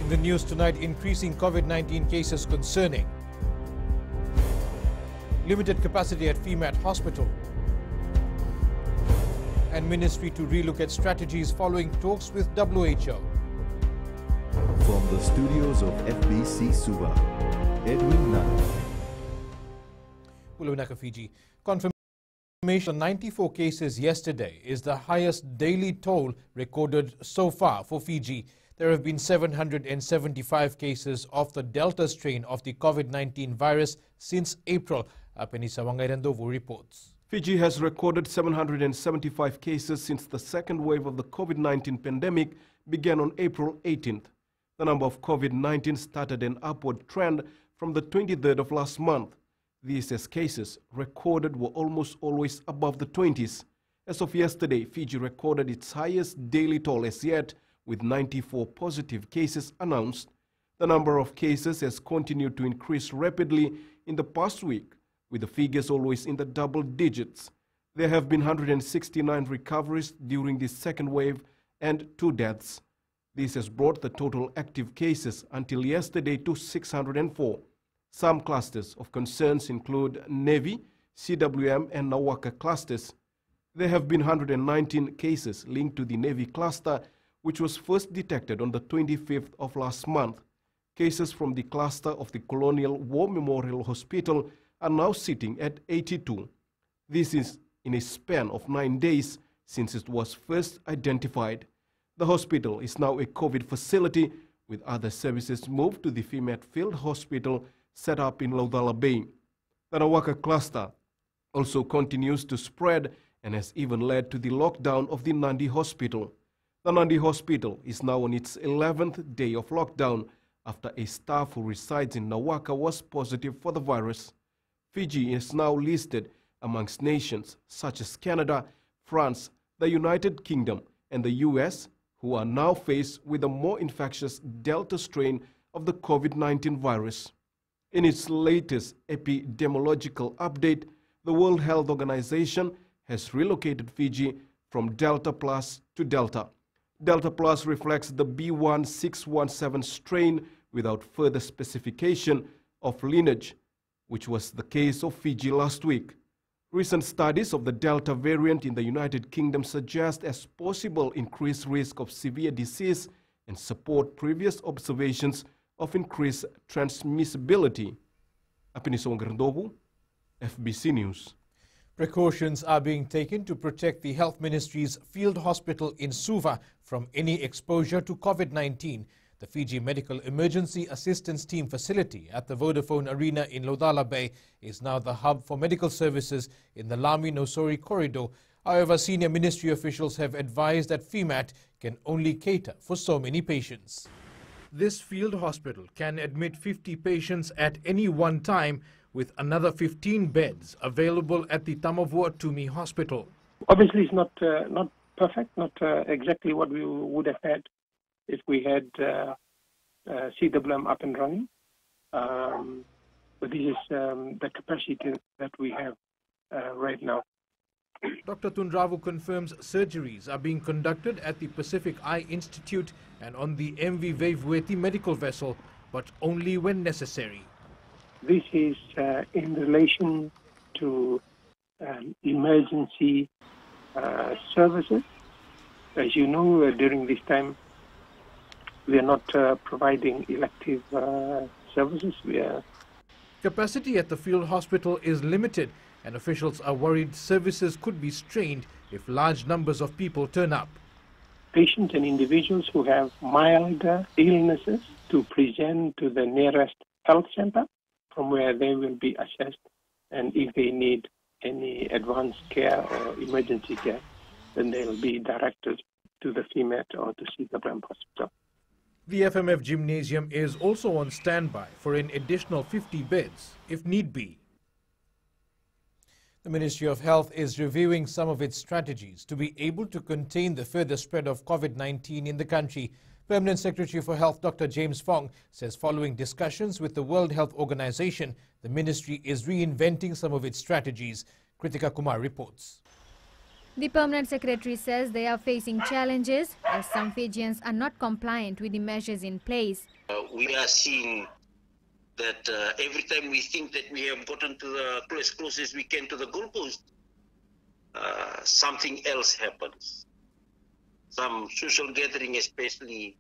In the news tonight, increasing COVID-19 cases concerning limited capacity at FEMAT Hospital and Ministry to relook at strategies following talks with WHO. From the studios of FBC Suva, Edwin Nana. Uluwanaka, Fiji. Confirmation of 94 cases yesterday is the highest daily toll recorded so far for Fiji. There have been 775 cases of the Delta strain of the COVID-19 virus since April. Penisa Wangairandovu reports. Fiji has recorded 775 cases since the second wave of the COVID-19 pandemic began on April 18th. The number of COVID-19 started an upward trend from the 23rd of last month. These cases recorded were almost always above the 20s. As of yesterday, Fiji recorded its highest daily toll as yet, with 94 positive cases announced. The number of cases has continued to increase rapidly in the past week, with the figures always in the double digits. There have been 169 recoveries during this second wave and 2 deaths. This has brought the total active cases until yesterday to 604. Some clusters of concerns include Navy, CWM and Nawaka clusters. There have been 119 cases linked to the Navy cluster, which was first detected on the 25th of last month. Cases from the cluster of the Colonial War Memorial Hospital are now sitting at 82. This is in a span of 9 days since it was first identified. The hospital is now a COVID facility, with other services moved to the FEMAT Field Hospital set up in Laudala Bay. The Nawaka cluster also continues to spread and has even led to the lockdown of the Nandi Hospital. The Nandi Hospital is now on its 11th day of lockdown after a staff who resides in Nawaka was positive for the virus. Fiji is now listed amongst nations such as Canada, France, the United Kingdom, and the US, who are now faced with a more infectious Delta strain of the COVID-19 virus. In its latest epidemiological update, the World Health Organization has relocated Fiji from Delta Plus to Delta. Delta Plus reflects the B1617 strain without further specification of lineage, which was the case of Fiji last week. Recent studies of the Delta variant in the United Kingdom suggest as possible increased risk of severe disease and support previous observations of increased transmissibility. Apeniso Ngrandobu, FBC News. Precautions are being taken to protect the Health Ministry's field hospital in Suva from any exposure to COVID-19. The Fiji Medical Emergency Assistance Team facility at the Vodafone Arena in Laudala Bay is now the hub for medical services in the Lami-Nosori corridor. However, senior ministry officials have advised that FEMAT can only cater for so many patients. This field hospital can admit 50 patients at any one time, with another 15 beds available at the Tamavua Tumi Hospital. Obviously, it's not perfect, not exactly what we would have had if we had CWM up and running. But this is the capacity that we have right now. Dr. Tundravu confirms surgeries are being conducted at the Pacific Eye Institute and on the MV Vevueti medical vessel, but only when necessary. This is in relation to emergency services. As you know, during this time, we are not providing elective services. Capacity at the field hospital is limited, and officials are worried services could be strained if large numbers of people turn up. Patients and individuals who have milder illnesses to present to the nearest health center, from where they will be assessed, and if they need any advanced care or emergency care, then they will be directed to the FEMAT or to CWM Hospital. The FMF gymnasium is also on standby for an additional 50 beds if need be. The Ministry of Health is reviewing some of its strategies to be able to contain the further spread of COVID-19 in the country. Permanent Secretary for Health Dr. James Fong says following discussions with the World Health Organization, the ministry is reinventing some of its strategies. Kritika Kumar reports. The permanent secretary says they are facing challenges as some Fijians are not compliant with the measures in place. We are seeing that every time we think that we have gotten to the closest we can to the goalpost, something else happens. Some social gathering especially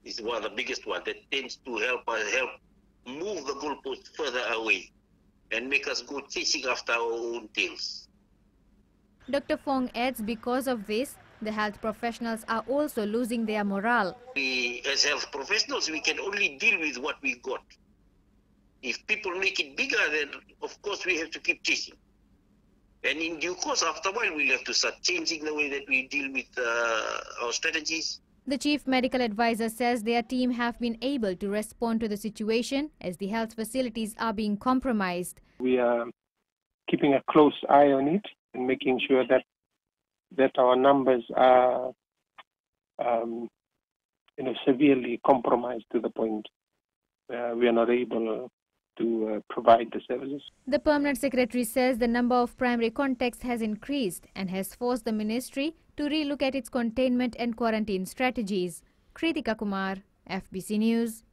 is one of the biggest one that tends to help move the goalpost further away and make us go chasing after our own tails. Dr. Fong adds because of this, the health professionals are also losing their morale. We, as health professionals, we can only deal with what we got. If people make it bigger, then of course we have to keep chasing. And in due course, after a while, we'll have to start changing the way that we deal with our strategies. The chief medical advisor says their team have been able to respond to the situation as the health facilities are being compromised. We are keeping a close eye on it and making sure that our numbers are severely compromised to the point where we are not able to provide the services. The permanent secretary says the number of primary contacts has increased and has forced the ministry to relook at its containment and quarantine strategies. Kritika Kumar, FBC News.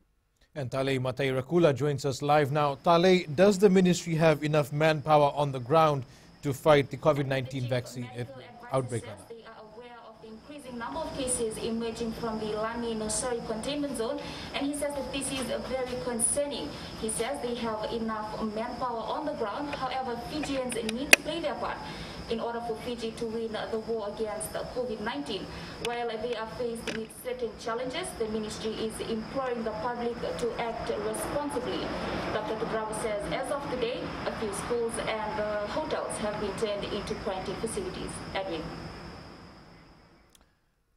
And Talay Matay-Rakula joins us live now. Talay, does the ministry have enough manpower on the ground to fight the COVID-19 vaccine outbreak? They are aware of the increasing number of cases emerging from the Lani Nursery containment zone, and he says that this is very concerning. He says they have enough manpower on the ground. However, Fijians need to play their part in order for Fiji to win the war against COVID-19. While they are faced with certain challenges, the ministry is imploring the public to act responsibly. Dr. Tubrava says as of today, a few schools and hotels have been turned into quarantine facilities. Edwin.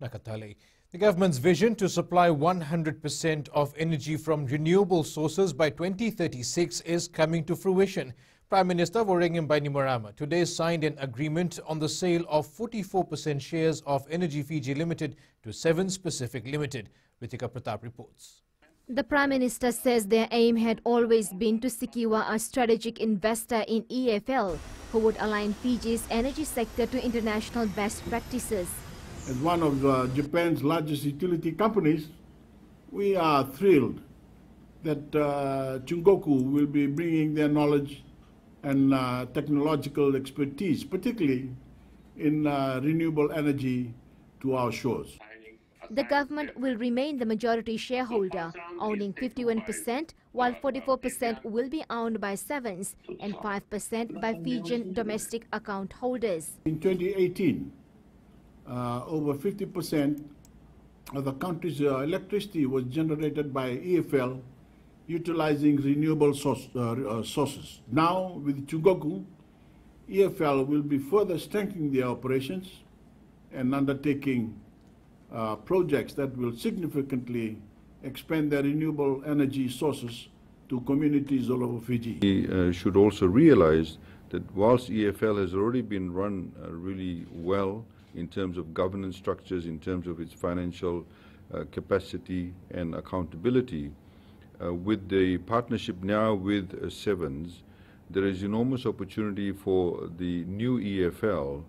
Nakatale. The government's vision to supply 100% of energy from renewable sources by 2036 is coming to fruition. Prime Minister Voreqe Bainimarama today signed an agreement on the sale of 44% shares of Energy Fiji Limited to Seven Pacific Limited. Ritika Pratap reports. The Prime Minister says their aim had always been to secure a strategic investor in EFL who would align Fiji's energy sector to international best practices. As one of Japan's largest utility companies, we are thrilled that Chungoku will be bringing their knowledge and technological expertise, particularly in renewable energy, to our shores. The government will remain the majority shareholder, owning 51%, while 44% will be owned by Sevens and 5% by Fijian domestic account holders. In 2018, over 50% of the country's electricity was generated by EFL, utilizing renewable sources. Now, with Chungoku, EFL will be further strengthening their operations and undertaking projects that will significantly expand their renewable energy sources to communities all over Fiji. We should also realize that whilst EFL has already been run really well in terms of governance structures, in terms of its financial capacity and accountability, with the partnership now with Sevens, there is enormous opportunity for the new EFL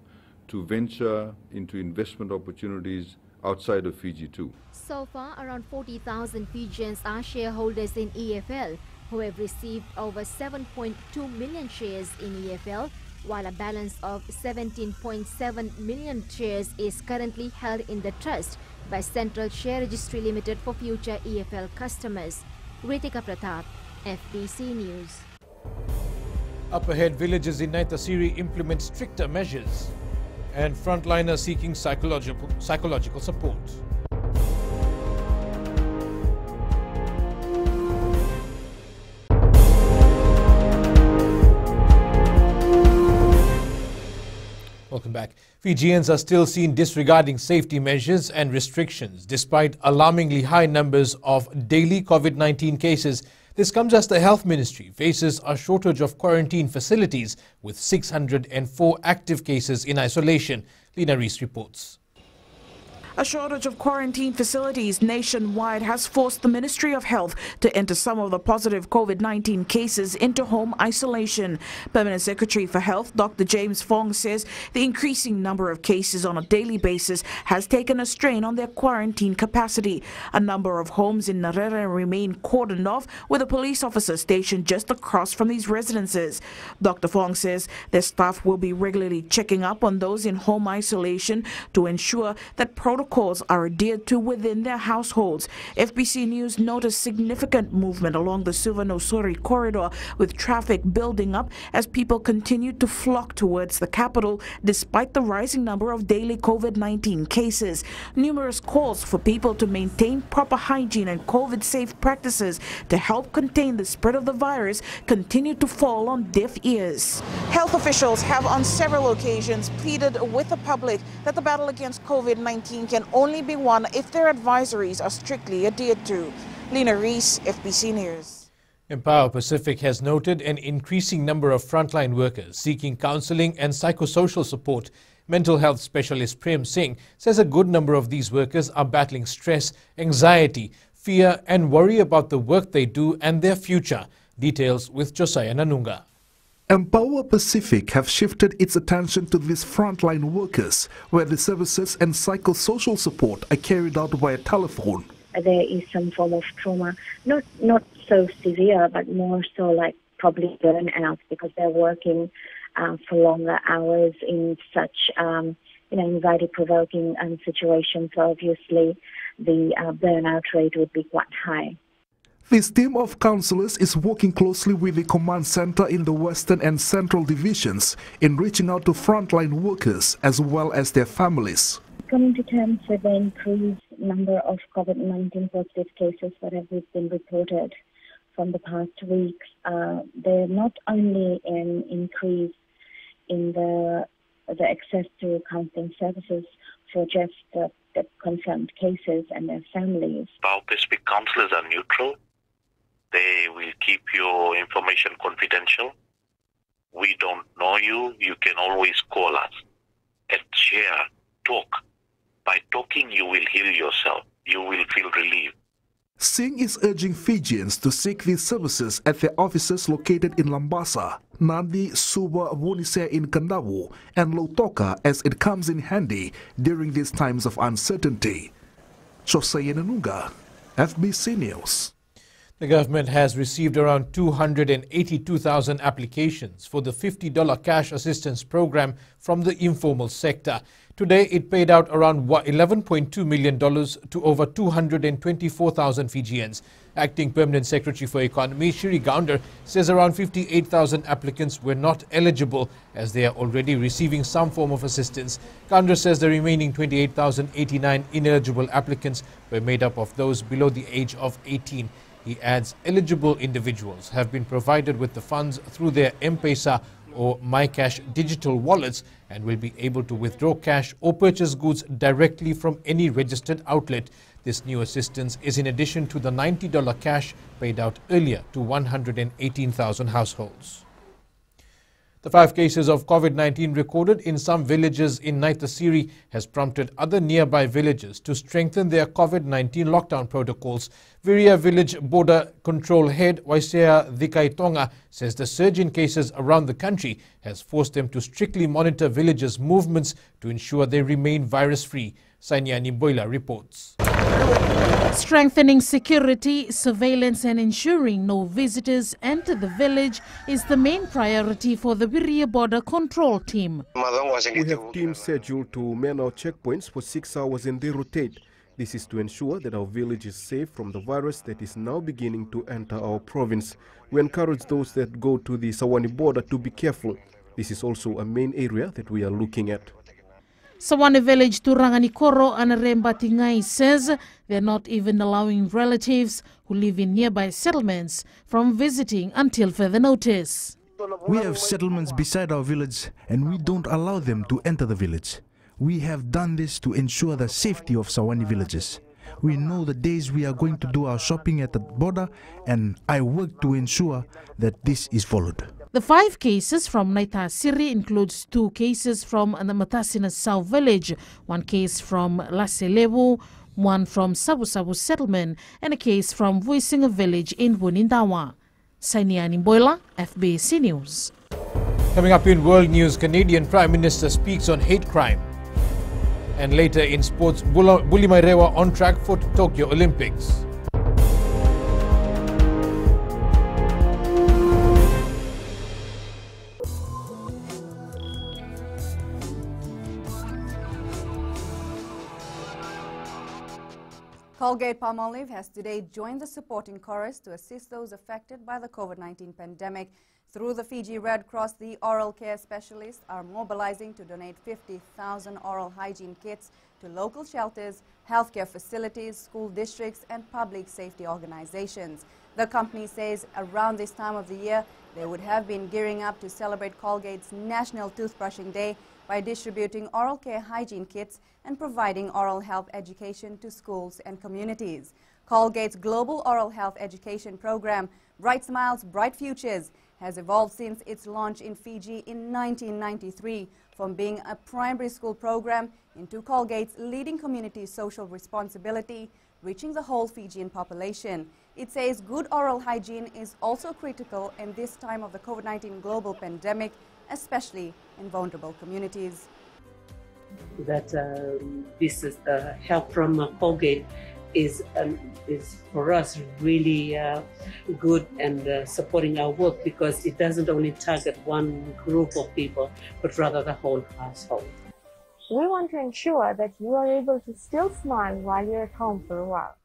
to venture into investment opportunities outside of Fiji too. So far, around 40,000 Fijians are shareholders in EFL, who have received over 7.2 million shares in EFL, while a balance of 17.7 million shares is currently held in the trust by Central Share Registry Limited for future EFL customers. Ritika Pratap, FBC News. Up ahead, villages in Naitasiri implement stricter measures, and frontliners seeking psychological support. Welcome back. Fijians are still seen disregarding safety measures and restrictions despite alarmingly high numbers of daily COVID-19 cases. This comes as the Health Ministry faces a shortage of quarantine facilities with 604 active cases in isolation. Lina Rees reports. A shortage of quarantine facilities nationwide has forced the Ministry of Health to enter some of the positive COVID-19 cases into home isolation. Permanent Secretary for Health, Dr. James Fong, says the increasing number of cases on a daily basis has taken a strain on their quarantine capacity. A number of homes in Narera remain cordoned off, with a police officer stationed just across from these residences. Dr. Fong says their staff will be regularly checking up on those in home isolation to ensure that protocols are adhered to within their households. FBC News noticed significant movement along the Suva-Nosori corridor, with traffic building up as people continued to flock towards the capital despite the rising number of daily COVID-19 cases. Numerous calls for people to maintain proper hygiene and COVID-safe practices to help contain the spread of the virus continue to fall on deaf ears. Health officials have on several occasions pleaded with the public that the battle against COVID-19 can only be won if their advisories are strictly adhered to. Lena Reese, FBC News. Empower Pacific has noted an increasing number of frontline workers seeking counseling and psychosocial support. Mental health specialist Prem Singh says a good number of these workers are battling stress, anxiety, fear and worry about the work they do and their future. Details with Josiah Nanunga. Empower Pacific have shifted its attention to these frontline workers, where the services and psychosocial support are carried out via telephone. There is some form of trauma, not so severe, but more so like probably burnout, because they're working for longer hours in such anxiety-provoking situations. So obviously, the burnout rate would be quite high. This team of counsellors is working closely with the command center in the Western and Central divisions in reaching out to frontline workers as well as their families. Coming to terms with the increased number of COVID-19 positive cases that have been reported from the past weeks, there not only an increase in the access to counselling services for just the confirmed cases and their families. Our Pacific counsellors are neutral. They will keep your information confidential. We don't know you. You can always call us and share, talk. By talking, you will heal yourself. You will feel relief. Singh is urging Fijians to seek these services at their offices located in Lambasa, Nadi, Suva, Vonise in Kandawu, and Lautoka, as it comes in handy during these times of uncertainty. Josiah Nanunga, FBC News. The government has received around 282,000 applications for the $50 cash assistance program from the informal sector. Today, it paid out around $11.2 million to over 224,000 Fijians. Acting Permanent Secretary for Economy, Shiri Gounder, says around 58,000 applicants were not eligible as they are already receiving some form of assistance. Gounder says the remaining 28,089 ineligible applicants were made up of those below the age of 18. He adds eligible individuals have been provided with the funds through their M-Pesa or MyCash digital wallets and will be able to withdraw cash or purchase goods directly from any registered outlet. This new assistance is in addition to the $90 cash paid out earlier to 118,000 households. The 5 cases of COVID-19 recorded in some villages in Naitasiri has prompted other nearby villages to strengthen their COVID-19 lockdown protocols. Viria Village Border Control Head Waisea Dikaitonga says the surge in cases around the country has forced them to strictly monitor villagers' movements to ensure they remain virus-free. Sainyani Boila reports. Strengthening security, surveillance and ensuring no visitors enter the village is the main priority for the Viria Border Control Team. We have teams scheduled to man our checkpoints for 6 hours and they rotate. This is to ensure that our village is safe from the virus that is now beginning to enter our province. We encourage those that go to the Sawani border to be careful. This is also a main area that we are looking at. Sawani village Turanganikoro and Rembatingai says they're not even allowing relatives who live in nearby settlements from visiting until further notice. We have settlements beside our village and we don't allow them to enter the village. We have done this to ensure the safety of Sawani villages. We know the days we are going to do our shopping at the border and I work to ensure that this is followed. The 5 cases from Naitasiri includes 2 cases from the Matasina South Village, 1 case from Laselebu, 1 from Sabu Sabu Settlement, and a case from Vuisinga Village in Wunindawa. Sainiani Boila, FBC News. Coming up in world news, Canadian Prime Minister speaks on hate crime. And later in sports, Bulimairewa on track for Tokyo Olympics. Colgate-Palmolive has today joined the supporting chorus to assist those affected by the COVID-19 pandemic. Through the Fiji Red Cross, the oral care specialists are mobilizing to donate 50,000 oral hygiene kits to local shelters, healthcare facilities, school districts, and public safety organizations. The company says around this time of the year, they would have been gearing up to celebrate Colgate's National Toothbrushing Day by distributing oral care hygiene kits and providing oral health education to schools and communities. Colgate's global oral health education program, Bright Smiles, Bright Futures, has evolved since its launch in Fiji in 1993, from being a primary school program into Colgate's leading community social responsibility, reaching the whole Fijian population. It says good oral hygiene is also critical in this time of the COVID-19 global pandemic, especially in vulnerable communities. That this is help from Colgate is for us really good and supporting our work, because it doesn't only target one group of people, but rather the whole household. We want to ensure that you are able to still smile while you're at home for a while.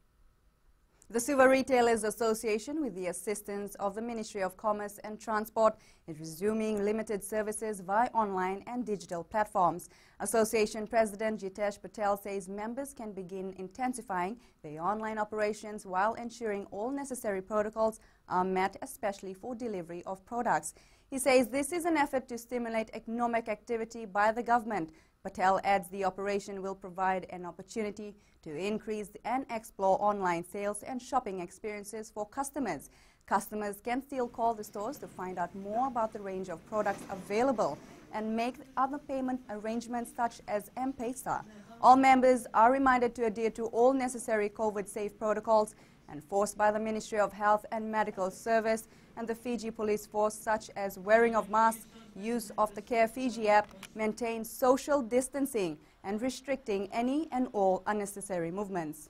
The Suva Retailers Association, with the assistance of the Ministry of Commerce and Transport, is resuming limited services via online and digital platforms. Association President Jitesh Patel says members can begin intensifying their online operations while ensuring all necessary protocols are met, especially for delivery of products. He says this is an effort to stimulate economic activity by the government. Patel adds the operation will provide an opportunity to increase and explore online sales and shopping experiences for customers. Customers can still call the stores to find out more about the range of products available and make other payment arrangements such as M-Pesa. All members are reminded to adhere to all necessary COVID-safe protocols enforced by the Ministry of Health and Medical Service and the Fiji Police Force, such as wearing of masks, use of the Care Fiji app, maintain social distancing, and restricting any and all unnecessary movements.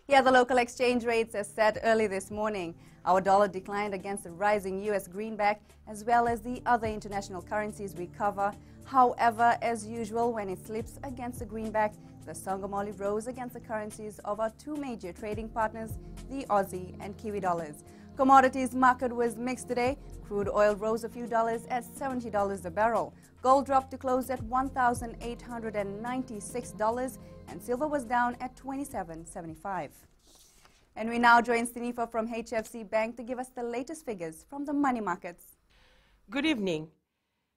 Here, the local exchange rates as set early this morning. Our dollar declined against the rising U.S. greenback, as well as the other international currencies we cover. However, as usual, when it slips against the greenback, the Sangomoli rose against the currencies of our 2 major trading partners, the Aussie and Kiwi dollars. Commodities market was mixed today. Crude oil rose a few dollars at $70 a barrel. Gold dropped to close at $1,896, and silver was down at $27.75. And we now join Stenifa from HFC Bank to give us the latest figures from the money markets. Good evening.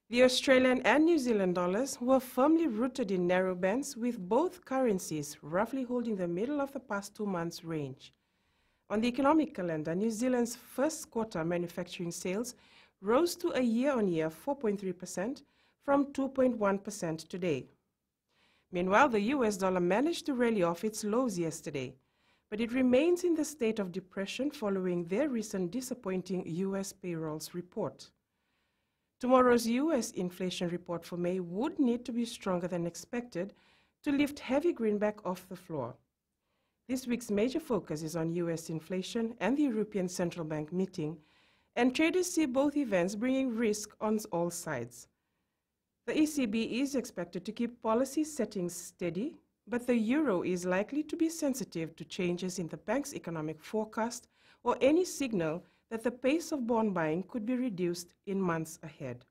The Australian and New Zealand dollars were firmly rooted in narrow bands, with both currencies roughly holding the middle of the past 2 months' range. On the economic calendar, New Zealand's first quarter manufacturing sales rose to a year-on-year 4.3% from 2.1% today. Meanwhile, the US dollar managed to rally off its lows yesterday, but it remains in the state of depression following their recent disappointing US payrolls report. Tomorrow's US inflation report for May would need to be stronger than expected to lift heavy greenback off the floor. This week's major focus is on US inflation and the European Central Bank meeting, and traders see both events bringing risk on all sides. The ECB is expected to keep policy settings steady, but the euro is likely to be sensitive to changes in the bank's economic forecast or any signal that the pace of bond buying could be reduced in months ahead.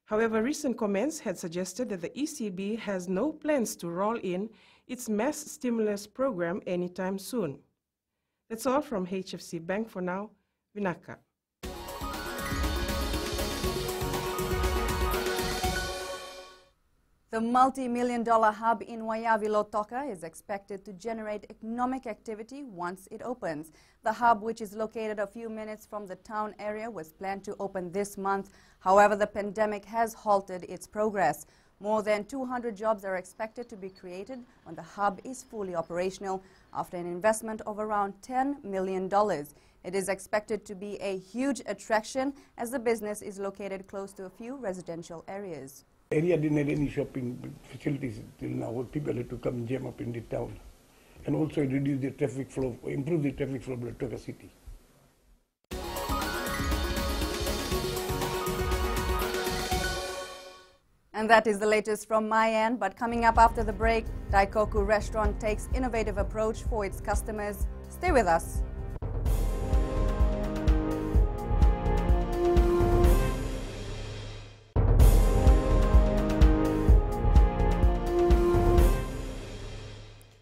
However, recent comments had suggested that the ECB has no plans to roll in its mass stimulus program anytime soon. That's all from HFC Bank for now. Vinaka. The multi-million-dollar hub in Wayavi Lautoka is expected to generate economic activity once it opens. The hub, which is located a few minutes from the town area, was planned to open this month. However, the pandemic has halted its progress. More than 200 jobs are expected to be created when the hub is fully operational after an investment of around $10 million. It is expected to be a huge attraction as the business is located close to a few residential areas. Area didn't have any shopping facilities till now. People had to come jam up in the town, and also reduce the traffic flow, improve the traffic flow of Lautoka city. And that is the latest from my end. But coming up after the break, Daikoku Restaurant takes innovative approach for its customers. Stay with us.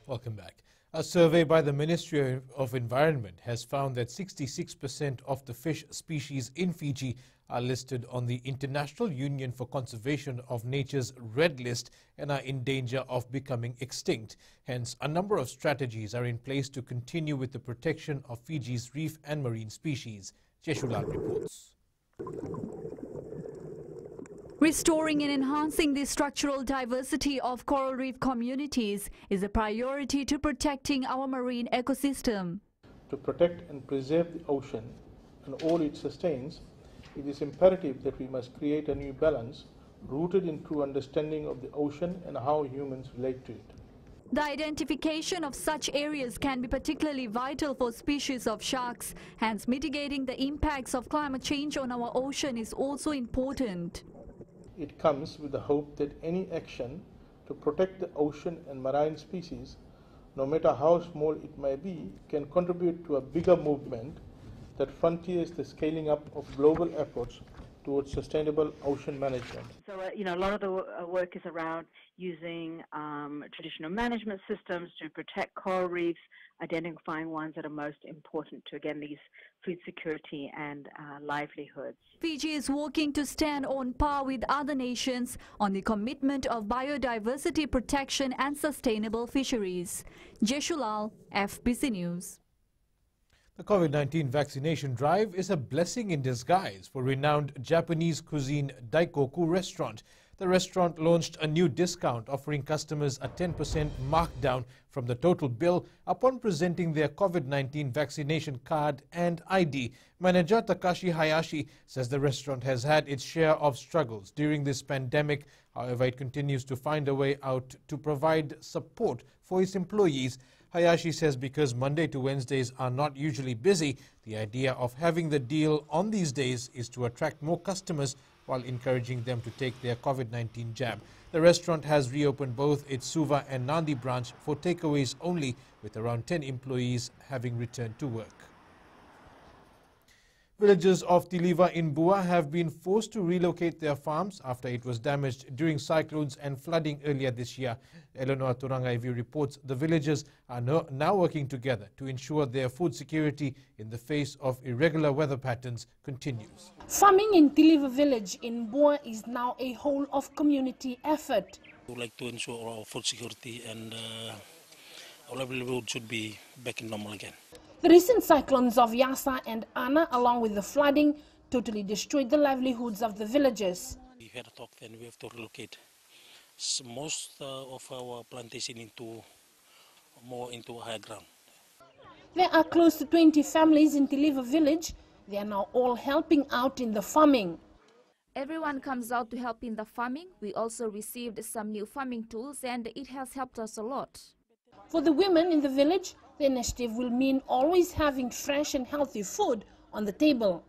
Welcome back. A survey by the Ministry of Environment has found that 66% of the fish species in Fiji are listed on the International Union for Conservation of Nature's Red List and are in danger of becoming extinct. Hence, a number of strategies are in place to continue with the protection of Fiji's reef and marine species. Jeshulal reports. Restoring and enhancing the structural diversity of coral reef communities is a priority to protecting our marine ecosystem. To protect and preserve the ocean and all it sustains, it is imperative that we must create a new balance rooted in true understanding of the ocean and how humans relate to it. The identification of such areas can be particularly vital for species of sharks, hence mitigating the impacts of climate change on our ocean is also important. It comes with the hope that any action to protect the ocean and marine species, no matter how small it may be, can contribute to a bigger movement that frontiers the scaling up of global efforts towards sustainable ocean management. So, a lot of the work is around using traditional management systems to protect coral reefs, identifying ones that are most important to, again, these food security and livelihoods. Fiji is working to stand on par with other nations on the commitment of biodiversity protection and sustainable fisheries. Jeshulal, FBC News. The COVID-19 vaccination drive is a blessing in disguise for renowned Japanese cuisine Daikoku Restaurant. The restaurant launched a new discount offering customers a 10% markdown from the total bill upon presenting their COVID-19 vaccination card and ID. Manager Takashi Hayashi says the restaurant has had its share of struggles during this pandemic. However, it continues to find a way out to provide support for its employees. Hayashi says because Monday to Wednesdays are not usually busy, the idea of having the deal on these days is to attract more customers while encouraging them to take their COVID-19 jab. The restaurant has reopened both its Suva and Nandi branch for takeaways only, with around 10 employees having returned to work. Villagers of Tiliva in Bua have been forced to relocate their farms after it was damaged during cyclones and flooding earlier this year. Eleanor Turangaivu reports the villagers are now working together to ensure their food security in the face of irregular weather patterns continues. Farming in Tiliva village in Bua is now a whole of community effort. We would like to ensure our food security and our livelihood should be back in normal again. The recent cyclones of Yasa and Ana, along with the flooding, totally destroyed the livelihoods of the villagers. We had a talk, then we have to relocate most of our plantation into higher ground. There are close to 20 families in Tiliva village. They are now all helping out in the farming. Everyone comes out to help in the farming. We also received some new farming tools and it has helped us a lot. For the women in the village, the initiative will mean always having fresh and healthy food on the table.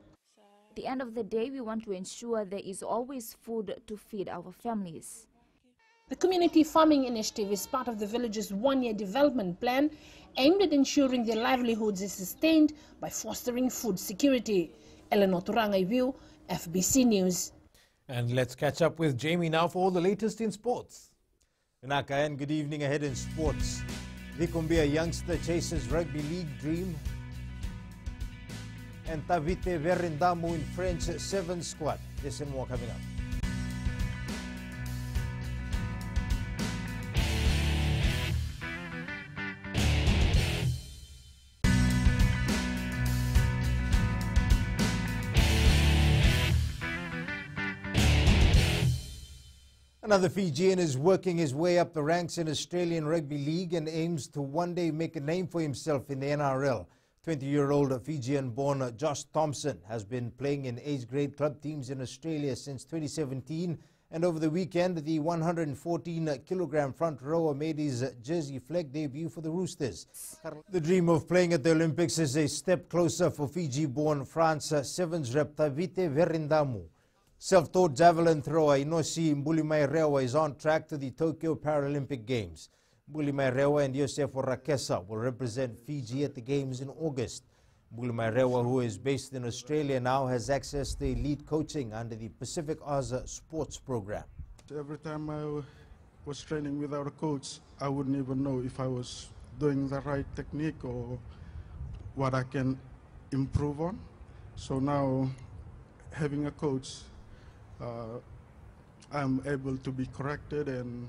At the end of the day, we want to ensure there is always food to feed our families. The community farming initiative is part of the village's one-year development plan aimed at ensuring their livelihoods is sustained by fostering food security. Eleanor Turangaivu, FBC News. And let's catch up with Jamie now for all the latest in sports. Nakayan, good evening ahead in sports. Vikumbia youngster chases rugby league dream. And Tavite Verendamu in French 7 squad. This and more coming up. Another Fijian is working his way up the ranks in Australian Rugby League and aims to one day make a name for himself in the NRL. 20-year-old Fijian-born Josh Thompson has been playing in age-grade club teams in Australia since 2017, and over the weekend the 114-kilogram front rower made his jersey flag debut for the Roosters. The dream of playing at the Olympics is a step closer for Fiji-born France Sevens rep Tavite Verindamu. Self-taught javelin thrower Inosi Mbulimairewa is on track to the Tokyo Paralympic Games. Mbulimairewa and Yosefo Rakesa will represent Fiji at the Games in August. Mbulimairewa, who is based in Australia now, has access to elite coaching under the Pacific Oza Sports Program. Every time I was training without a coach, I wouldn't even know if I was doing the right technique or what I can improve on. So now, having a coach, I'm able to be corrected and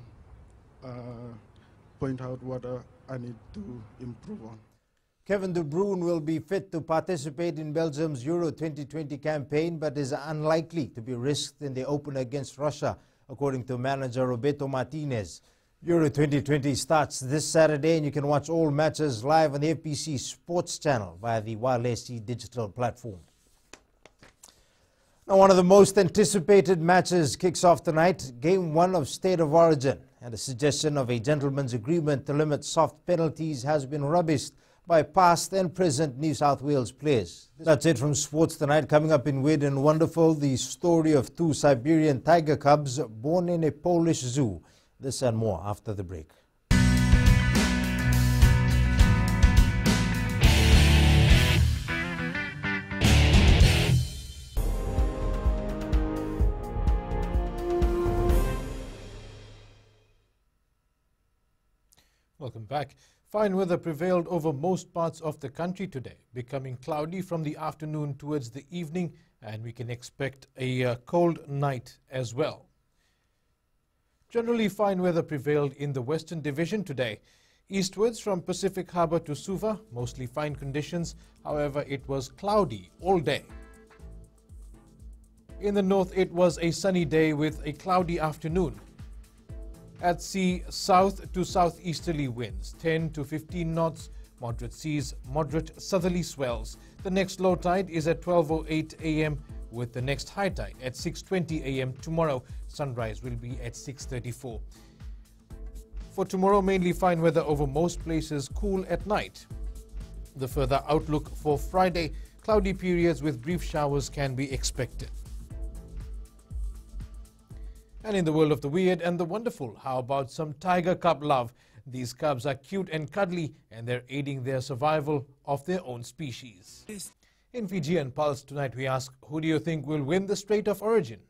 point out what I need to improve on. Kevin De Bruyne will be fit to participate in Belgium's Euro 2020 campaign, but is unlikely to be risked in the opener against Russia, according to manager Roberto Martinez. Euro 2020 starts this Saturday, and you can watch all matches live on the FBC Sports channel via the Walesi digital platform. Now, one of the most anticipated matches kicks off tonight, Game 1 of State of Origin, and a suggestion of a gentleman's agreement to limit soft penalties has been rubbished by past and present New South Wales players. That's it from Sports Tonight. Coming up in Weird and Wonderful, the story of two Siberian tiger cubs born in a Polish zoo. This and more after the break. Welcome back. Fine weather prevailed over most parts of the country today, becoming cloudy from the afternoon towards the evening, and we can expect a cold night as well. Generally fine weather prevailed in the Western Division today. Eastwards from Pacific Harbour to Suva, mostly fine conditions. However, it was cloudy all day. In the north, it was a sunny day with a cloudy afternoon. At sea, south to southeasterly winds, 10 to 15 knots, moderate seas, moderate southerly swells. The next low tide is at 12:08 a.m. with the next high tide at 6:20 a.m. tomorrow. Sunrise will be at 6:34. For tomorrow, mainly fine weather over most places, cool at night. The further outlook for Friday, cloudy periods with brief showers can be expected. And in the world of the weird and the wonderful, how about some tiger cub love? These cubs are cute and cuddly, and they're aiding their survival of their own species. In Fijian Pulse tonight, we ask, who do you think will win the Strait of Origin?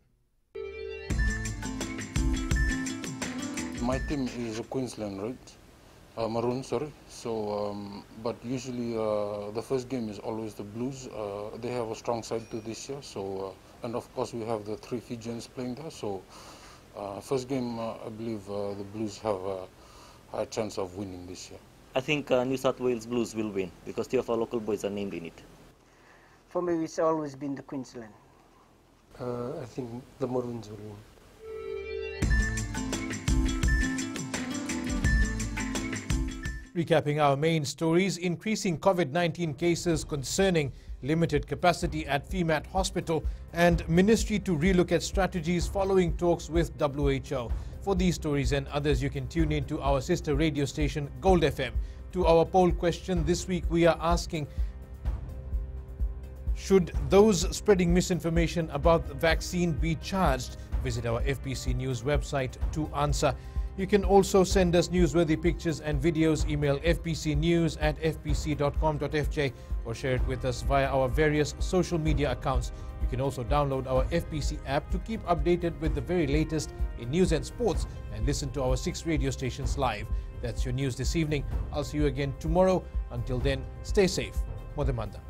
My team is Queensland, right? Maroon, sorry. So, but usually the first game is always the Blues. They have a strong side to this year. So, and of course we have the three Fijians playing there. So, first game, I believe the Blues have a high chance of winning this year. I think New South Wales Blues will win because two of our local boys are named in it. For me, it's always been the Queensland. I think the Maroons will win. Recapping our main stories, increasing COVID-19 cases concerning limited capacity at FEMAT Hospital, and Ministry to relook at strategies following talks with WHO. For these stories and others, you can tune in to our sister radio station, Gold FM. To our poll question this week, we are asking, should those spreading misinformation about the vaccine be charged? Visit our FBC News website to answer. You can also send us newsworthy pictures and videos. Email fbcnews@fbc.com.fj or share it with us via our various social media accounts. You can also download our FBC app to keep updated with the very latest in news and sports and listen to our 6 radio stations live. That's your news this evening. I'll see you again tomorrow. Until then, stay safe. Modemanda.